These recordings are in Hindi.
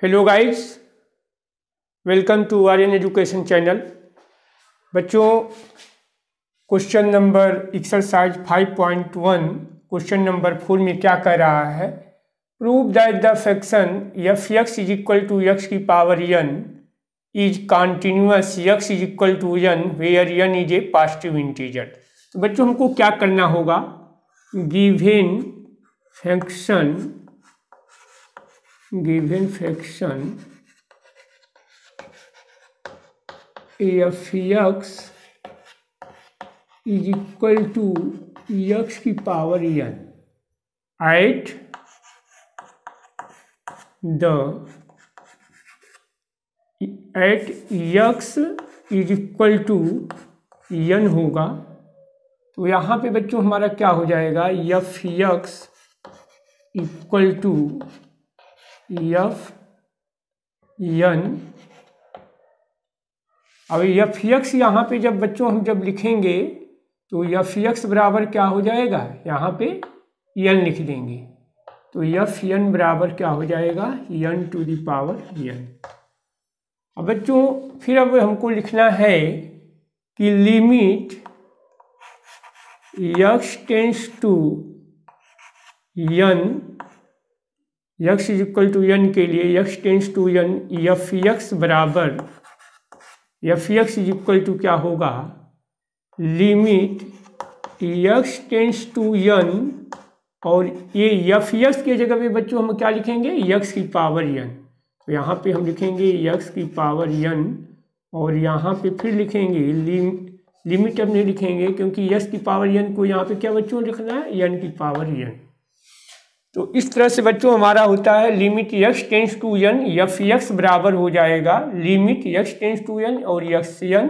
Hello guys, welcome to Aryan education channel. बच्चों, question number exercise 5.1 question number 4 में क्या कह रहा है? Prove that the fraction f x is equal to x की power n is continuous x is equal to n where n is a positive integer. तो बच्चों हमको क्या करना होगा? Given fraction f x is equal to x की power n at x is equal to n होगा। तो यहाँ पे बच्चों हमारा क्या हो जाएगा? F x equal to f n. अब एफ एक्स यहाँ पे जब बच्चों हम जब लिखेंगे तो एफ एक्स बराबर क्या हो जाएगा? यहाँ पे एन लिख देंगे तो एफ एन बराबर क्या हो जाएगा? N to the power n. अब बच्चों फिर अब हमको लिखना है कि limit x tends to n, x is equal to n के लिए x tends to n, f x बराबर f x is equal to क्या होगा? Limit x tends to n, और ये एफ एक्स के जगह पे बच्चों हम क्या लिखेंगे? एक्स की पावर एन। तो यहाँ पे हम लिखेंगे एक्स की पावर एन, और यहाँ पे फिर लिखेंगे लिमिट अब नहीं लिखेंगे क्योंकि एक्स की पावर एन को यहाँ पे क्या बच्चों लिखना है? एन की पावर एन। तो इस तरह से बच्चों हमारा होता है limit x tends to n, f x बराबर हो जाएगा limit x tends to n और एक्स एन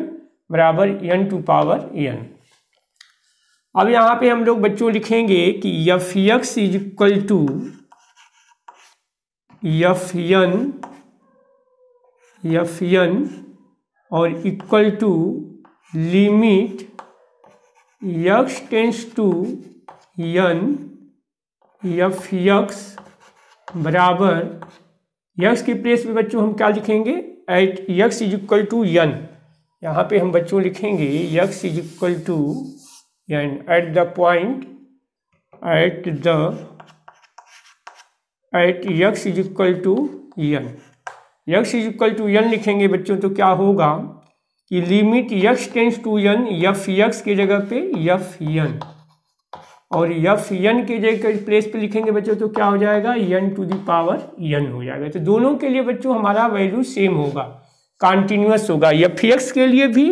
बराबर एन टू पावर एन। अब यहाँ पे हम लोग बच्चों लिखेंगे कि f x is equal to f n और equal to limit x tends to n, f x बराबर एक्स की प्लेस पे बच्चों हम क्या लिखेंगे? At x is equal to n. यहाँ पे हम बच्चों लिखेंगे x is equal to n at the point at x is equal to n. X is equal to n लिखेंगे बच्चों तो क्या होगा कि limit x tends to n, f x की जगह पे एफ एन, और एफ एन के जगह प्लेस पे लिखेंगे बच्चों तो क्या हो जाएगा? N to the power n हो जाएगा। तो दोनों के लिए बच्चों हमारा वैल्यू सेम होगा, कॉन्टिन्यूअस होगा, एफ एक्स के लिए भी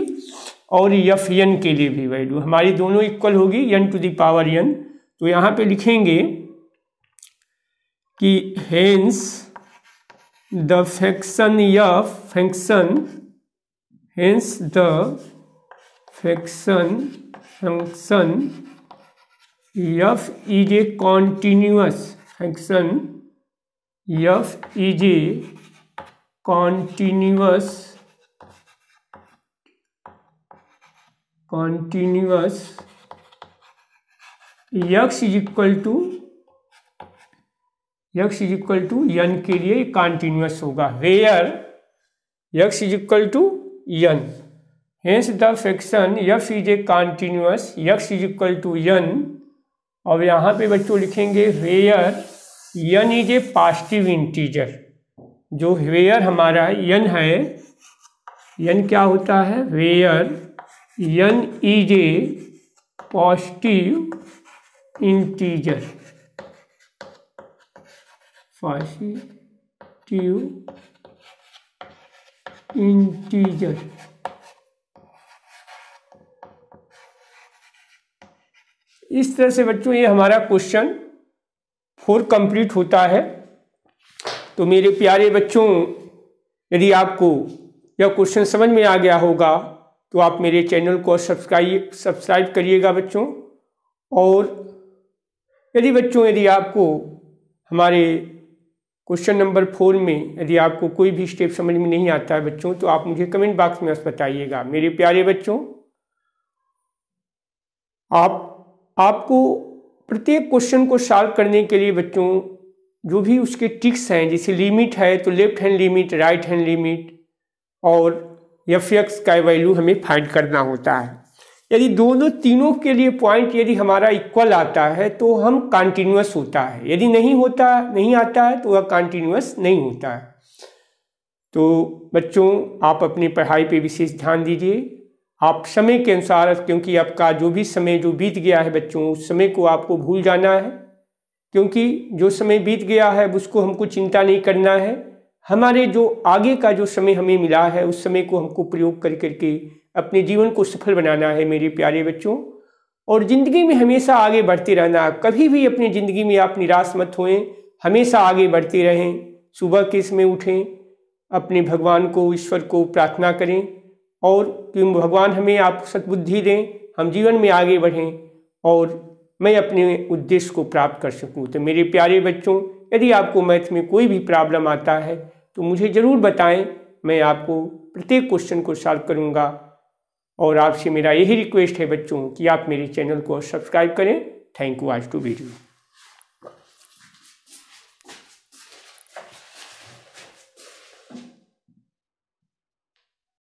और एफ एन के लिए भी वैल्यू हमारी दोनों इक्वल होगी n to the power n. तो यहाँ पे लिखेंगे कि hence the fraction F is a continuous function. F is a continuous x is equal to n के लिए continuous होगा where x is equal to n. Hence the fraction f is a continuous x is equal to n। और यहाँ पे बच्चों लिखेंगे where n is a positive integer. जो वेयर हमारा n है, n क्या होता है? Where n is a positive integer, इस तरह से बच्चों ये हमारा क्वेश्चन 4 कंप्लीट होता है। तो मेरे प्यारे बच्चों, यदि आपको यह क्वेश्चन समझ में आ गया होगा तो आप मेरे चैनल को सब्सक्राइब करिएगा बच्चों। और यदि आपको हमारे क्वेश्चन नंबर 4 में यदि आपको कोई भी स्टेप समझ में नहीं आता है बच्चों तो आप मुझे कमेंट बॉक्स में बताइएगा। मेरे प्यारे बच्चों, आपको प्रत्येक क्वेश्चन को सॉल्व करने के लिए बच्चों जो भी उसके ट्रिक्स हैं, जैसे लिमिट है तो left hand limit, right hand limit, और एफ का वैल्यू हमें फाइंड करना होता है। यदि दोनों तीनों के लिए पॉइंट यदि हमारा इक्वल आता है तो हम कंटिन्यूअस होता है, यदि नहीं आता है तो वह कंटिन्यूअस नहीं होता है। तो बच्चों, आप अपनी पढ़ाई पे विशेष ध्यान दीजिए। आप समय के अनुसार, क्योंकि आपका जो भी समय जो बीत गया है बच्चों, उस समय को आपको भूल जाना है, क्योंकि जो समय बीत गया है उसको हमको चिंता नहीं करना है। हमारे जो आगे का जो समय हमें मिला है उस समय को हमको प्रयोग कर करके अपने जीवन को सफल बनाना है मेरे प्यारे बच्चों। और ज़िंदगी में हमेशा आगे बढ़ते रहना। कभी भी अपनी ज़िंदगी में आप निराश मत होएं, हमेशा आगे बढ़ते रहें। सुबह के समय उठें, अपने भगवान को, ईश्वर को प्रार्थना करें और कि भगवान हमें आप सद्बुद्धि दें, हम जीवन में आगे बढ़ें और मैं अपने उद्देश्य को प्राप्त कर सकूं। तो मेरे प्यारे बच्चों, यदि आपको मैथ में कोई भी प्रॉब्लम आता है तो मुझे ज़रूर बताएं, मैं आपको प्रत्येक क्वेश्चन को सॉल्व करूंगा। और आपसे मेरा यही रिक्वेस्ट है बच्चों कि आप मेरे चैनल को सब्सक्राइब करें। Thank you. आज टू वीडियो।